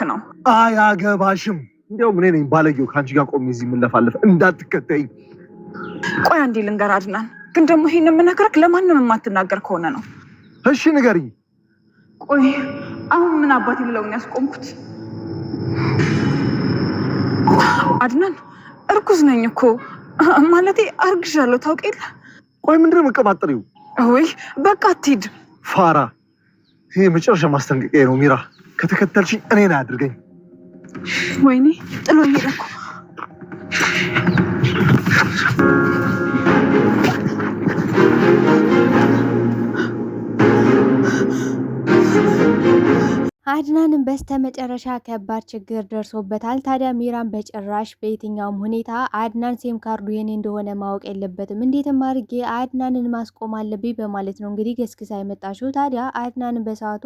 እያደረክ ነው? አያገባሽም። እንዲያው ምን ነኝ ባለጌው ከአንቺ ጋር ቆሜ እዚህ የምንለፋለፍ እንዳትከተይ። ቆይ አንዴ ልንገር አድናን፣ ግን ደግሞ ይሄን የምነግርህ ለማንም የማትናገር ከሆነ ነው። እሺ ንገሪኝ። ቆይ አሁን ምን አባቴ ብለውኝ ያስቆምኩት? አድናን እርጉዝ ነኝ እኮ ማለቴ አርግዣለሁ፣ ታውቅ የለ። ቆይ ምንድነው የምትቀባጥሪው? ወይ በቃ አትሂድ ፋራ። ይሄ መጨረሻ ማስጠንቀቂያ ነው ሚራ። ከተከተልሽኝ እኔን አያድርገኝ። ወይኔ ጥሎ ሄደ እኮ። አድናንም በስተመጨረሻ ከባድ ችግር ደርሶበታል። ታዲያ ሚራን በጭራሽ በየትኛውም ሁኔታ አድናን ሲም ካርዱ የኔ እንደሆነ ማወቅ የለበትም፣ እንዴትም አድርጌ አድናንን ማስቆም አለብኝ በማለት ነው እንግዲህ ገስግሳ የመጣችው። ታዲያ አድናንን በሰዓቱ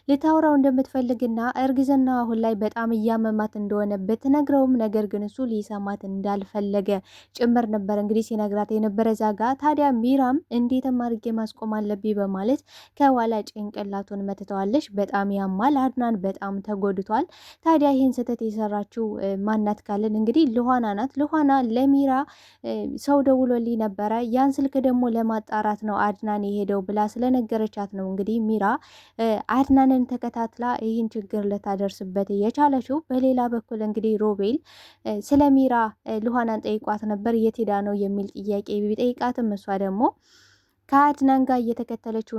ልታውራው እንደምትፈልግና እርግዝና አሁን ላይ በጣም እያመማት እንደሆነ ብትነግረውም ነገር ግን እሱ ሊሰማት እንዳልፈለገ ጭምር ነበር እንግዲህ ሲነግራት የነበረ ዛጋ። ታዲያ ሚራም እንዴትም አድርጌ ማስቆም አለብኝ በማለት ከኋላ ጭንቅላቱን መትተዋለች። በጣም ያማል። አድናን በጣም ተጎድቷል። ታዲያ ይህን ስህተት የሰራችው ማናት ካለን እንግዲህ ልኋና ናት። ልኋና ለሚራ ሰው ደውሎልኝ ነበረ፣ ያን ስልክ ደግሞ ለማጣራት ነው አድናን የሄደው ብላ ስለነገረቻት ነው እንግዲህ ሚራ አድናንን ተከታትላ ይህን ችግር ልታደርስበት የቻለችው። በሌላ በኩል እንግዲህ ሮቤል ስለ ሚራ ልኋናን ጠይቋት ነበር፣ የት ሄዳ ነው የሚል ጥያቄ ቢጠይቃትም እሷ ደግሞ ከአድናን ጋር እየተከተለችው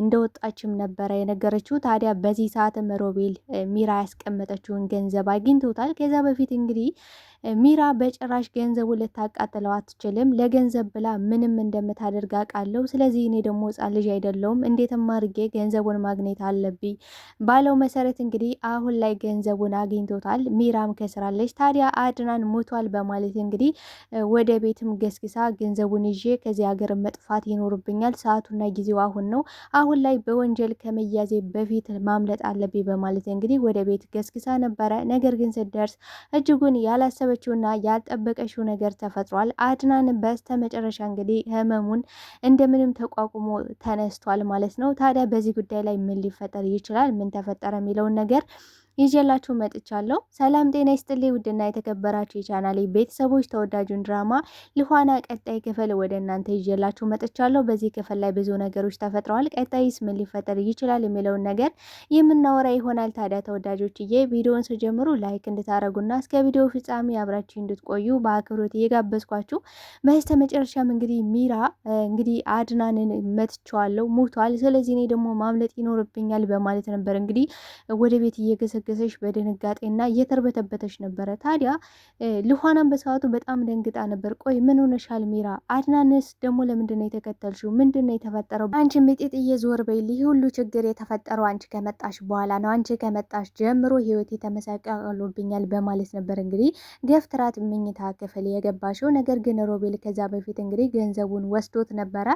እንደወጣችም ነበረ የነገረችው። ታዲያ በዚህ ሰዓትም ሮቤል ሚራ ያስቀመጠችውን ገንዘብ አግኝቶታል። ከዛ በፊት እንግዲህ ሚራ በጭራሽ ገንዘቡ ልታቃጥለው አትችልም። ለገንዘብ ብላ ምንም እንደምታደርግ አውቃለሁ። ስለዚህ እኔ ደግሞ ሕፃን ልጅ አይደለሁም፣ እንዴትም አድርጌ ገንዘቡን ማግኘት አለብኝ ባለው መሰረት እንግዲህ አሁን ላይ ገንዘቡን አግኝቶታል። ሚራም ከስራለች። ታዲያ አድናን ሞቷል በማለት እንግዲህ ወደ ቤትም ገስግሳ ገንዘቡን ይዤ ከዚህ ሀገር መጥፋት ይኖርብኛል፣ ሰዓቱና ጊዜው አሁን ነው፣ አሁን ላይ በወንጀል ከመያዜ በፊት ማምለጥ አለብኝ በማለት እንግዲህ ወደ ቤት ገስግሳ ነበረ። ነገር ግን ስትደርስ እጅጉን ያላሰበችውና ያልጠበቀችው ነገር ተፈጥሯል። አድናን በስተ መጨረሻ እንግዲህ ህመሙን እንደምንም ተቋቁሞ ተነስቷል ማለት ነው። ታዲያ በዚህ ጉዳይ ላይ ምን ሊፈጠር ይችላል፣ ምን ተፈጠረ የሚለውን ነገር ይዤላችሁ መጥቻለሁ። ሰላም ጤና ይስጥልኝ ውድና የተከበራችሁ የቻናሌ ቤተሰቦች፣ ተወዳጁን ድራማ ልኋና ቀጣይ ክፍል ወደ እናንተ ይዤላችሁ መጥቻለሁ። በዚህ ክፍል ላይ ብዙ ነገሮች ተፈጥረዋል። ቀጣይስ ምን ሊፈጠር ይችላል የሚለውን ነገር የምናወራ ይሆናል። ታዲያ ተወዳጆችዬ ቪዲዮውን ስጀምሩ ላይክ እንድታረጉና እስከ ቪዲዮ ፍጻሜ አብራችሁ እንድትቆዩ በአክብሮት እየጋበዝኳችሁ፣ በስተ መጨረሻም እንግዲህ ሚራ እንግዲህ አድናንን መትቼዋለሁ፣ ሞቷል፣ ስለዚህ እኔ ደግሞ ማምለጥ ይኖርብኛል በማለት ነበር እንግዲህ ወደ ቤት እየገሰገሰች በድንጋጤና እየተርበተበተች ነበረ። ታዲያ ልኋናን በሰዓቱ በጣም ደንግጣ ነበር። ቆይ ምን ሆነሻል ሚራ? አድናንስ ደግሞ ለምንድን ነው የተከተልሽው? ምንድን ነው የተፈጠረው? አንቺ ሚጤጥዬ ዞር በይል። ይህ ሁሉ ችግር የተፈጠረው አንቺ ከመጣሽ በኋላ ነው። አንቺ ከመጣሽ ጀምሮ ህይወት የተመሰቃቅሎብኛል በማለት ነበር እንግዲህ ገፍትራት መኝታ ክፍል የገባሽው። ነገር ግን ሮቤል ከዛ በፊት እንግዲህ ገንዘቡን ወስዶት ነበረ።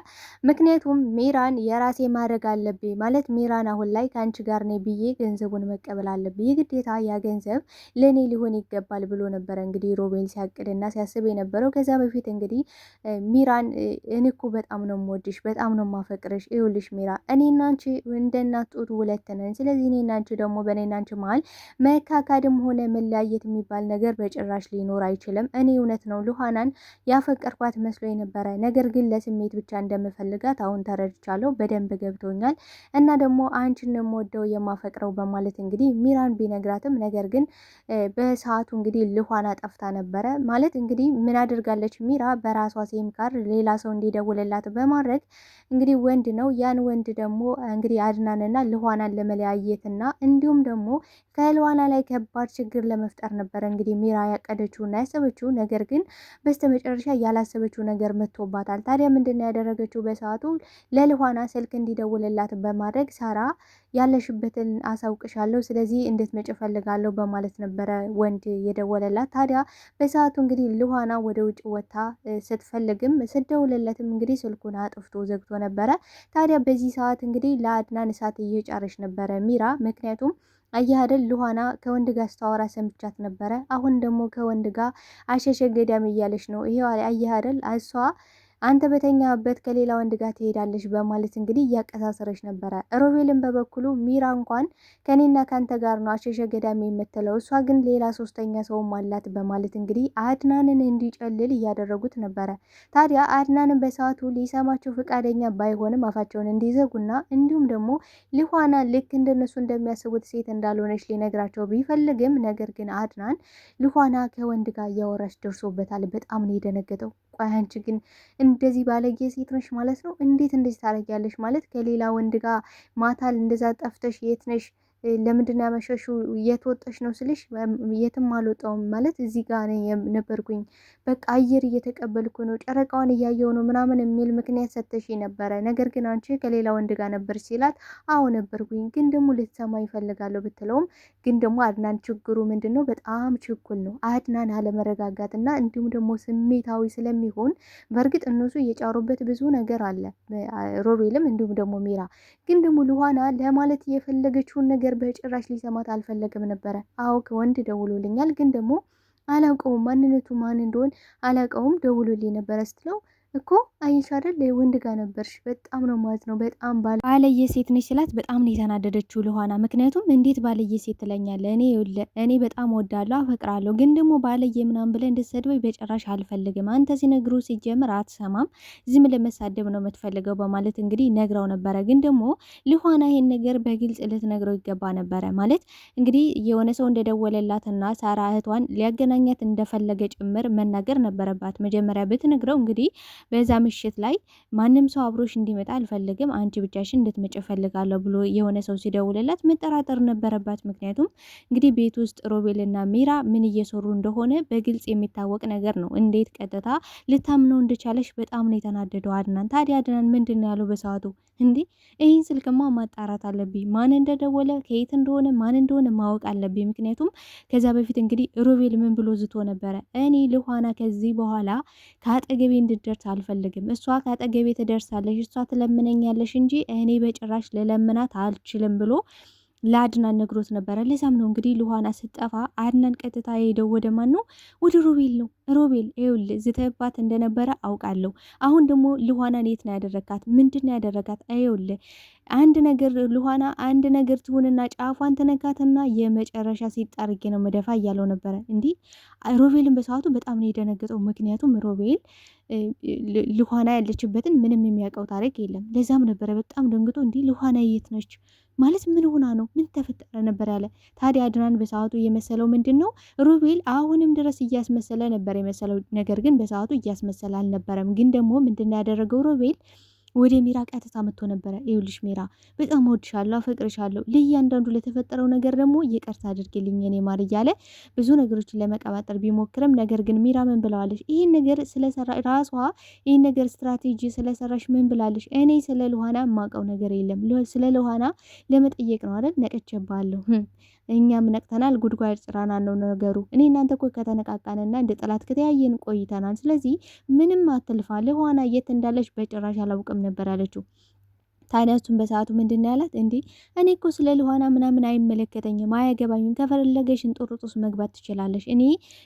ምክንያቱም ሚራን የራሴ ማድረግ አለብኝ ማለት ሚራን አሁን ላይ ከአንቺ ጋር ነኝ ብዬ ገንዘቡን መቀበል አለብኝ፣ የግዴታ ያ ገንዘብ ለእኔ ሊሆን ይገባል ብሎ ነበረ እንግዲህ ሮቤል ሲያቅድና ሲያስብ የነበረው። ከዛ በፊት እንግዲህ ሚራን እኔ እኮ በጣም ነው የምወድሽ፣ በጣም ነው የማፈቅርሽ። ይኸውልሽ ሚራ እኔና አንቺ እንደ እናት ጡት ሁለት ነን። ስለዚህ እኔና አንቺ ደግሞ በእኔና አንቺ መሀል መካካድም ሆነ መለያየት የሚባል ነገር በጭራሽ ሊኖር አይችልም። እኔ እውነት ነው ልኋናን ያፈቀርኳት መስሎ ነበረ፣ ነገር ግን ለስሜት ብቻ እንደምፈልጋት አሁን ተረድቻለሁ፣ በደንብ ገብቶኛል። እና ደግሞ አንቺን ነው የምወደው የማፈቅረው በማለት እንግዲህ ሚራን ቢነግራትም ነገር ግን በሰዓቱ እንግዲህ ልኋና ጠፍታ ነበረ። ማለት እንግዲህ ምን አድርጋለች ሚራ በራሷ ሲም ካርድ ሌላ ሰው እንዲደውልላት በማድረግ እንግዲህ ወንድ ነው ያን ወንድ ደግሞ እንግዲህ አድናንና ልኋናን ለመለያየትና እንዲሁም ደግሞ ከልኋና ላይ ከባድ ችግር ለመፍጠር ነበረ እንግዲህ ሚራ ያቀደችውና ያሰበችው። ነገር ግን በስተመጨረሻ ያላሰበችው ነገር መጥቶባታል። ታዲያ ምንድነው ያደረገችው? በሰዓቱ ለልኋና ስልክ እንዲደውልላት በማድረግ ሳራ ያለሽበትን አሳውቅሻለሁ፣ ስለዚህ እንድትመጪ እፈልጋለሁ በማለት ነበረ ወንድ የደወለላት። ታዲያ በሰዓቱ እንግዲህ ልኋና ወደ ውጭ ወጥታ ስትፈልግም ስትደውልለትም እንግዲህ ስልኩን አጥፍቶ ዘግቶ ነበረ። ታዲያ በዚህ ሰዓት እንግዲህ ለአድናን እሳት እየጫረች ነበረ ሚራ። ምክንያቱም አያህደል ልኋና ከወንድ ጋር ስታወራ ሰምቻት ነበረ፣ አሁን ደግሞ ከወንድ ጋር አሸሸ ገዳም እያለች ነው። ይሄው አያህደል እሷ አንተ በተኛበት ከሌላ ወንድ ጋር ትሄዳለች በማለት እንግዲህ እያቀሳሰረች ነበረ። ሮቤልን በበኩሉ ሚራ እንኳን ከኔና ካንተ ጋር ነው አሸሸ ገዳሜ የምትለው እሷ ግን ሌላ ሶስተኛ ሰውም አላት በማለት እንግዲህ አድናንን እንዲጨልል እያደረጉት ነበረ። ታዲያ አድናንን በሰዓቱ ሊሰማቸው ፈቃደኛ ባይሆንም አፋቸውን እንዲዘጉና እንዲሁም ደግሞ ሊኋና ልክ እንደነሱ እንደሚያስቡት ሴት እንዳልሆነች ሊነግራቸው ቢፈልግም ነገር ግን አድናን ሊኋና ከወንድ ጋር እያወራች ደርሶበታል። በጣም ነው የደነገጠው። ቆይ አንቺ ግን እንደዚህ ባለጌ ሴት ነሽ ማለት ነው? እንዴት እንደዚህ ታደርጊያለሽ? ማለት ከሌላ ወንድ ጋር ማታል እንደዛ ጠፍተሽ የት ነሽ? ለምንድን ነው ያመሸሽው? የት ወጣሽ ነው ስልሽ የትም አልወጣውም ማለት እዚህ ጋር ነበርኩኝ፣ በቃ አየር እየተቀበልኩ ነው፣ ጨረቃዋን እያየው ነው ምናምን የሚል ምክንያት ሰተሽ ነበረ። ነገር ግን አንቺ ከሌላ ወንድ ጋር ነበር ሲላት አዎ ነበርኩኝ፣ ግን ደግሞ ልትሰማ ይፈልጋለሁ ብትለውም ግን ደግሞ አድናን ችግሩ ምንድን ነው? በጣም ችኩል ነው አድናን አለመረጋጋት እና እንዲሁም ደግሞ ስሜታዊ ስለሚሆን በእርግጥ እነሱ እየጫሩበት ብዙ ነገር አለ ሮቤልም እንዲሁም ደግሞ ሚራ ግን ደግሞ ሉሃና ለማለት የፈለገችውን ነገር በጭራሽ ሊሰማት አልፈለገም ነበረ። አዎ ከወንድ ደውሎልኛል ግን ደግሞ አላውቀውም ማንነቱ ማን እንደሆን አላውቀውም ደውሎልኝ ነበረ ስትለው እኮ አይሽ አይደል ወንድ ጋር ነበርሽ በጣም ነው ማለት ነው በጣም ባለየ ሴት ነች ስላት በጣም ነው የተናደደችው ሉሃና። ምክንያቱም እንዴት ባለየ ሴት ትለኛለህ? እኔ በጣም ወዳለሁ አፈቅራለሁ ግን ደግሞ ባለየ ምናምን ብለህ እንድትሰድበኝ በጭራሽ አልፈልግም። አንተ ሲነግሩ ሲጀምር አትሰማም፣ ዝም ለመሳደብ ነው የምትፈልገው በማለት እንግዲህ ነግራው ነበረ። ግን ደግሞ ሉሃና ይሄን ነገር በግልጽ ልትነግረው ይገባ ነበረ። ማለት እንግዲህ የሆነ ሰው እንደደወለላትና ሳራ እህቷን ሊያገናኛት እንደፈለገ ጭምር መናገር ነበረባት። መጀመሪያ ብትነግረው እንግዲህ በዛ ምሽት ላይ ማንም ሰው አብሮሽ እንዲመጣ አልፈልግም፣ አንቺ ብቻሽን እንድትመጪ ፈልጋለሁ ብሎ የሆነ ሰው ሲደውልላት መጠራጠር ነበረባት። ምክንያቱም እንግዲህ ቤት ውስጥ ሮቤልና ሚራ ምን እየሰሩ እንደሆነ በግልጽ የሚታወቅ ነገር ነው። እንዴት ቀጥታ ልታምነው እንደቻለሽ በጣም ነው የተናደደው አድናን። ታዲያ አድናን ምንድን ነው ያለው በሰዓቱ? እንዲህ ይህን ስልክማ ማጣራት አለብኝ፣ ማን እንደደወለ ከየት እንደሆነ ማን እንደሆነ ማወቅ አለብኝ። ምክንያቱም ከዛ በፊት እንግዲህ ሮቤል ምን ብሎ ዝቶ ነበረ? እኔ ሉሃና ከዚህ በኋላ ከአጠገቤ እንድደርስ አልፈልግም። እሷ ከአጠገቤ ትደርሳለሽ፣ እሷ ትለምነኛለሽ እንጂ እኔ በጭራሽ ልለምናት አልችልም ብሎ ለአድናን ነግሮት ነበረ። ለዛም ነው እንግዲህ ሉሃና ስትጠፋ አድናን ቀጥታ ሄደው ወደ ማን ነው? ወደ ሮቤል ነው። ሮቤል ይኸውልህ ዝተባት እንደነበረ አውቃለሁ። አሁን ደግሞ ሉሃናን የት ነው ያደረካት? ምንድን ነው ያደረጋት? ይኸውልህ አንድ ነገር ሉሃና አንድ ነገር ትሁንና ጫፏን ተነካትና የመጨረሻ ሲጣርጌ ነው መደፋ እያለው ነበረ። እንዲህ ሮቤልን በሰዓቱ በጣም ነው የደነገጠው። ምክንያቱም ሮቤል ሉሃና ያለችበትን ምንም የሚያውቀው ታሪክ የለም። ለዛም ነበረ በጣም ደንግጦ እንዲህ ሉሃና የት ነች ማለት ምን ሆና ነው ምን ተፈጠረ ነበር ያለ። ታዲያ አድናን በሰዓቱ የመሰለው ምንድን ነው? ሮቤል አሁንም ድረስ እያስመሰለ ነበር የመሰለው። ነገር ግን በሰዓቱ እያስመሰለ አልነበረም። ግን ደግሞ ምንድን ነው ያደረገው ሮቤል ወደ ሚራ ቀጥታ መጥቶ ነበረ። ይኸውልሽ ሚራ በጣም ወድሻለሁ፣ አፈቅርሻለሁ፣ ለእያንዳንዱ ለተፈጠረው ነገር ደግሞ ይቅርታ አድርግልኝ የኔ ማር እያለ ብዙ ነገሮችን ለመቀባጠር ቢሞክርም ነገር ግን ሚራ ምን ብለዋለች? ይህን ነገር ስለሰራ ራሷ ይህን ነገር ስትራቴጂ ስለሰራሽ ምን ብላለች? እኔ ስለ ሉሃና የማውቀው ነገር የለም፣ ስለ ሉሃና ለመጠየቅ ነው አይደል ነቅቼባለሁ። እኛም ነቅተናል፣ ጉድጓድ ጭራናን ነው ነገሩ። እኔ እናንተ እኮ ከተነቃቃንና እንደ ጠላት ከተያየን ቆይተናል። ስለዚህ ምንም አትልፋ፣ ሉሃና የት እንዳለች በጭራሽ አላውቅም ነበር ያለችው። ታዲያ እሱም በሰዓቱ ምንድን ያላት? እንዴ እኔ እኮ ስለ ሉሃና ምናምን አይመለከተኝም፣ አያገባኝም፣ ከፈለገሽ እንጦርጦስ መግባት ትችላለሽ። እኔ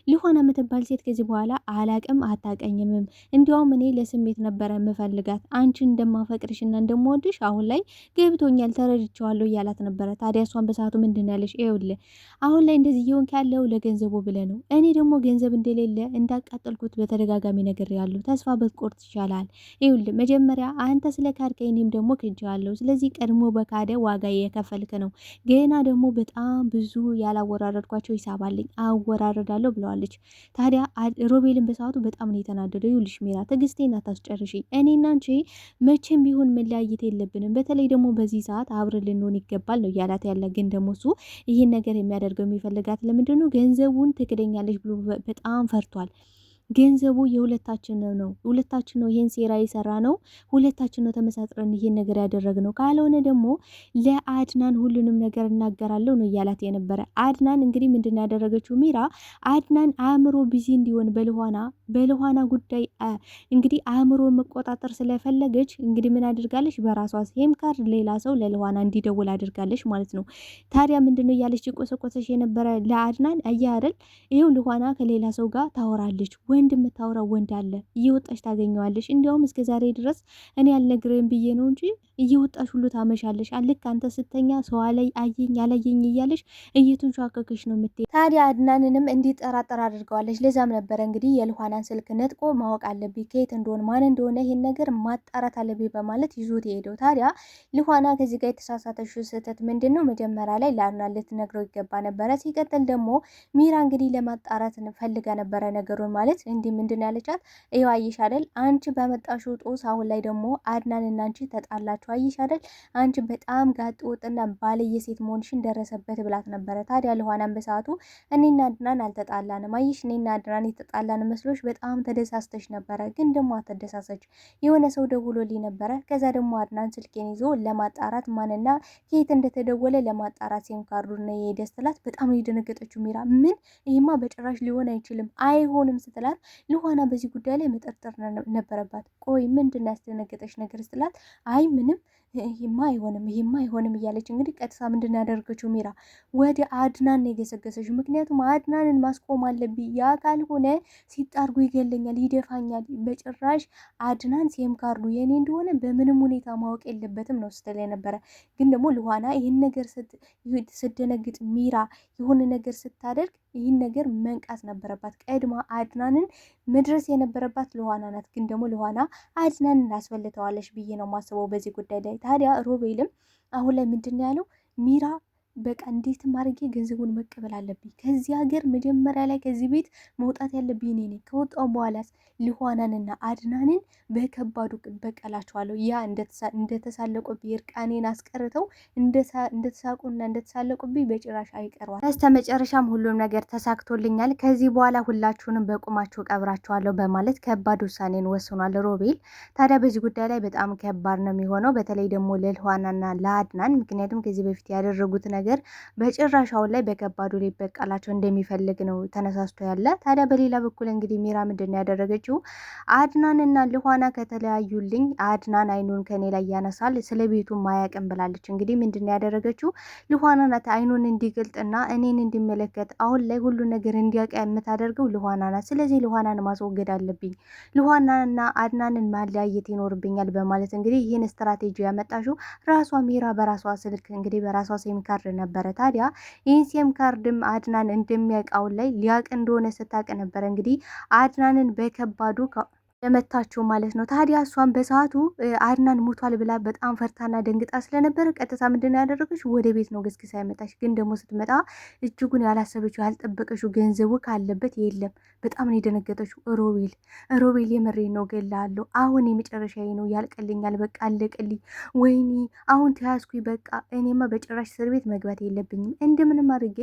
ሉሃና የምትባል ሴት ከዚህ በኋላ አላቅም፣ አታቀኝምም። እንዲያውም እኔ ለስሜት ነበረ የምፈልጋት፣ አንቺን እንደማፈቅርሽና እንደምወድሽ አሁን ላይ ገብቶኛል፣ ተረድቼዋለሁ እያላት ነበረ። ታዲያ እሷን በሰዓቱ ምንድን ያለሽ? ይኸውልህ አሁን ላይ እንደዚህ እየሆንክ ያለው ለገንዘቡ ብለህ ነው። እኔ ደግሞ ገንዘብ እንደሌለ እንዳቃጠልኩት በተደጋጋሚ ነገር ያሉ ተስፋ ብትቆርጥ ይቻላል። ይኸውልህ መጀመሪያ አንተ ስለ ካድከኝ እኔም ደግሞ አለው። ስለዚህ ቀድሞ በካደ ዋጋ የከፈልክ ነው። ገና ደግሞ በጣም ብዙ ያላወራረድኳቸው ሂሳብ አለኝ አወራረዳለሁ ብለዋለች። ታዲያ ሮቤልን በሰዓቱ በጣም ነው የተናደደው። ይኸውልሽ ሚራ ትዕግስቴን አታስጨርሺ፣ እኔና አንቺ መቼም ቢሆን መለያየት የለብንም፣ በተለይ ደግሞ በዚህ ሰዓት አብረን ልንሆን ይገባል ነው እያላት ያለ። ግን ደግሞ እሱ ይህን ነገር የሚያደርገው የሚፈልጋት ለምንድን ነው? ገንዘቡን ትክደኛለች ብሎ በጣም ፈርቷል። ገንዘቡ የሁለታችን ነው፣ ሁለታችን ነው ይሄን ሴራ የሰራ ነው፣ ሁለታችን ነው ተመሳጥረን ይሄን ነገር ያደረግነው፣ ካልሆነ ደግሞ ለአድናን ሁሉንም ነገር እናገራለሁ ነው እያላት የነበረ። አድናን እንግዲህ ምንድን ያደረገችው ሚራ አድናን አእምሮ ቢዚ እንዲሆን በሉሃና ጉዳይ እንግዲህ አእምሮ መቆጣጠር ስለፈለገች እንግዲህ ምን አድርጋለች? በራሷ ሲም ካርድ ሌላ ሰው ለሉሃና እንዲደውል አድርጋለች ማለት ነው። ታዲያ ምንድነው እያለች ቆሰቆሰች የነበረ ለአድናን አያ አይደል? ይሄው ሉሃና ከሌላ ሰው ጋር ታወራለች ወንድ የምታወራው ወንድ አለ፣ እየወጣሽ ታገኘዋለሽ። እንዲያውም እስከ ዛሬ ድረስ እኔ አልነግርህም ብዬ ነው እንጂ እየወጣሽ ሁሉ ታመሻለሽ። ልክ አንተ ስተኛ ሰው ላይ አየኝ አላየኝ እያለሽ እየተንሻከከሽ ነው የምትሄድ። ታዲያ አድናንንም እንዲጠራጠር አድርገዋለች። ለዛም ነበረ እንግዲህ የልኋናን ስልክ ነጥቆ ማወቅ አለብኝ ከየት እንደሆነ ማን እንደሆነ ይሄን ነገር ማጣራት አለብኝ በማለት ይዞት የሄደው። ታዲያ ልኋና ከዚህ ጋር የተሳሳተችው ስህተት ምንድን ነው? መጀመሪያ ላይ ለአድናን ልትነግረው ይገባ ነበረ። ሲቀጥል ደግሞ ሚራ እንግዲህ ለማጣራት ፈልጋ ነበረ ነገሩን ማለት እንዲህ ምንድን ያለቻት ይኸው አየሽ አይደል አንቺ በመጣሽው ጦስ አሁን ላይ ደግሞ አድናንና አንቺ ተጣላችሁ አየሽ አይደል አንቺ በጣም ጋጥ ወጥና ባለየ ሴት መሆንሽን ደረሰበት ብላት ነበረ። ታዲያ ልኋናን በሰዓቱ እኔና አድናን አልተጣላንም አየሽ እኔና አድናን የተጣላን መስሎሽ በጣም ተደሳስተሽ ነበረ፣ ግን ደግሞ አትደሳሰች የሆነ ሰው ደውሎልኝ ነበረ። ከዛ ደግሞ አድናን ስልኬን ይዞ ለማጣራት ማንና ከየት እንደተደወለ ለማጣራት ሲም ካርዱን ነው የሄደ ስትላት በጣም የደነገጠችው ሚራ ምን ይሄማ በጭራሽ ሊሆን አይችልም አይሆንም ስትላት ልኋና በዚህ ጉዳይ ላይ መጠርጠር ነበረባት። ቆይ ምንድን ያስደነገጠች ነገር ስትላት አይ ምንም ይሄማ አይሆንም እያለች እንግዲህ ቀጥታ ምንድን ያደረገችው ሚራ ወደ አድናን ነው የገሰገሰችው። ምክንያቱም አድናንን ማስቆም አለብኝ፣ ያ ካልሆነ ሲጣርጉ ይገለኛል፣ ይደፋኛል። በጭራሽ አድናን ሲም ካርዱ የኔ እንደሆነ በምንም ሁኔታ ማወቅ የለበትም ነው ስትል የነበረ። ግን ደግሞ ልኋና ይህን ነገር ስደነግጥ ሚራ የሆነ ነገር ስታደርግ ይህን ነገር መንቃት ነበረባት። ቀድማ አድናንን መድረስ የነበረባት ልኋና ናት። ግን ደግሞ ልኋና አድናንን አስፈልተዋለች ብዬ ነው ማስበው በዚህ ጉዳይ ላይ። ታዲያ ሮቤልም አሁን ላይ ምንድን ያለው ሚራ በቃ እንዴትም አድርጌ ገንዘቡን መቀበል አለብኝ። ከዚህ ሀገር መጀመሪያ ላይ ከዚህ ቤት መውጣት ያለብኝ እኔ ነኝ። ከወጣው በኋላስ ልኋናንና አድናንን በከባዱ በቀላቸዋለሁ። ያ እንደተሳለቁብኝ እርቃኔን አስቀርተው እንደተሳቁና እንደተሳለቁብኝ በጭራሽ አይቀርዋል። በስተ መጨረሻም ሁሉም ነገር ተሳክቶልኛል። ከዚህ በኋላ ሁላችሁንም በቁማችሁ ቀብራችኋለሁ በማለት ከባድ ውሳኔን ወስኗል ሮቤል። ታዲያ በዚህ ጉዳይ ላይ በጣም ከባድ ነው የሚሆነው፣ በተለይ ደግሞ ለልኋናና ለአድናን። ምክንያቱም ከዚህ በፊት ያደረጉት ነገር በጭራሽ አሁን ላይ በከባዱ ሊበቃላቸው እንደሚፈልግ ነው ተነሳስቶ ያለ። ታዲያ በሌላ በኩል እንግዲህ ሚራ ምንድን ነው ያደረገችው? አድናንና ልኋና ከተለያዩልኝ አድናን አይኑን ከኔ ላይ ያነሳል፣ ስለ ቤቱ ማያቅም ብላለች። እንግዲህ ምንድን ነው ያደረገችው? ልኋና ናት አይኑን እንዲገልጥና እኔን እንዲመለከት አሁን ላይ ሁሉ ነገር እንዲያውቅ የምታደርገው ልኋና ናት። ስለዚህ ልኋናን ማስወገድ አለብኝ፣ ልኋናና አድናንን ማለያየት ይኖርብኛል በማለት እንግዲህ ይህን ስትራቴጂ ያመጣችው ራሷ ሚራ በራሷ ስልክ እንግዲህ በራሷ ሲም ካርድ ነበረ። ታዲያ ይህን ሲም ካርድም አድናን እንደሚያውቃው ላይ ሊያቅ እንደሆነ ስታቅ ነበረ እንግዲህ አድናንን በከባዱ ለመታችሁ ማለት ነው። ታዲያ እሷን በሰዓቱ አድናን ሞቷል ብላ በጣም ፈርታና ደንግጣ ስለነበረ ቀጥታ ምንድነው ያደረገችው? ወደ ቤት ነው ገስግሳ ያመጣች። ግን ደግሞ ስትመጣ እጅጉን ያላሰበችው ያልጠበቀችው ገንዘቡ ካለበት የለም። በጣም ነው የደነገጠችው። ሮቤል የመሬ ነው ገላለሁ፣ አሁን የመጨረሻዬ ነው፣ ያልቀልኛል፣ በቃ አለቀልኝ፣ ወይኔ አሁን ተያዝኩኝ፣ በቃ እኔማ በጭራሽ እስር ቤት መግባት የለብኝም፣ እንደምንም አድርጌ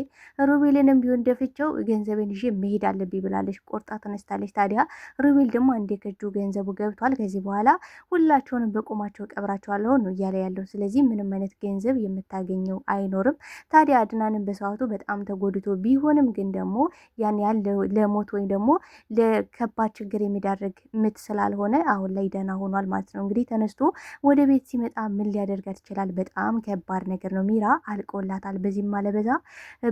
ሮቤልንም ቢሆን ደፍቸው ገንዘቤን ይዤ መሄድ አለብኝ ብላለች። ቆርጣ ተነስታለች። ታዲያ ሮቤል ደግሞ አንዴ ከእጁ ገንዘቡ ገብቷል፣ ከዚህ በኋላ ሁላቸውንም በቁማቸው ቀብራቸዋለሁ ነው እያለ ያለው። ስለዚህ ምንም አይነት ገንዘብ የምታገኘው አይኖርም። ታዲያ አድናንን በሰዓቱ በጣም ተጎድቶ ቢሆንም ግን ደግሞ ያን ያለው ለሞት ወይም ደግሞ ለከባድ ችግር የሚዳርግ ምት ስላልሆነ አሁን ላይ ደህና ሆኗል ማለት ነው። እንግዲህ ተነስቶ ወደ ቤት ሲመጣ ምን ሊያደርጋት ይችላል? በጣም ከባድ ነገር ነው። ሚራ አልቆላታል። በዚህም አለበዛ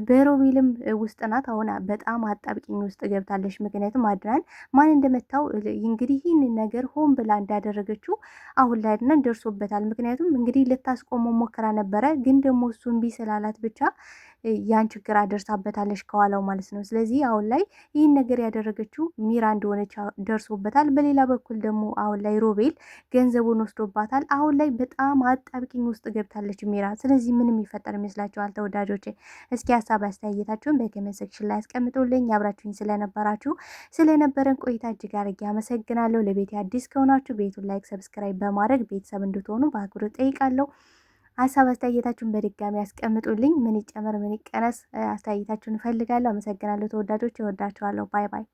በሮቤልም ውስጥ ናት። አሁን በጣም አጣብቂኝ ውስጥ ገብታለች። ምክንያቱም አድናን ማን እንደመታው እንግዲህ ይህንን ነገር ሆን ብላ እንዳደረገችው አሁን ላይ አድናን ደርሶበታል። ምክንያቱም እንግዲህ ልታስቆመው ሞክራ ነበረ፣ ግን ደግሞ እሱ እምቢ ስላላት ብቻ ያን ችግር አደርሳበታለች ከኋላው ማለት ነው። ስለዚህ አሁን ላይ ይህን ነገር ያደረገችው ሚራ እንደሆነች ደርሶበታል። በሌላ በኩል ደግሞ አሁን ላይ ሮቤል ገንዘቡን ወስዶባታል። አሁን ላይ በጣም አጣብቂኝ ውስጥ ገብታለች ሚራ። ስለዚህ ምንም ይፈጠር ይመስላችኋል ተወዳጆቼ? እስኪ ሀሳብ አስተያየታችሁን በኮሜንት ሴክሽን ላይ አስቀምጡልኝ። አብራችሁኝ ስለነበረን ቆይታ እጅግ አድርጌ አመሰግናለሁ። ለቤት አዲስ ከሆናችሁ ቤቱን ላይክ፣ ሰብስክራይብ በማድረግ ቤተሰብ እንድትሆኑ በአክብሮት ጠይቃለሁ። ሀሳብ አስተያየታችሁን በድጋሚ ያስቀምጡልኝ። ምን ይጨመር ምን ይቀነስ አስተያየታችሁን እፈልጋለሁ። አመሰግናለሁ ተወዳጆች፣ እወዳችኋለሁ። ባይ ባይ።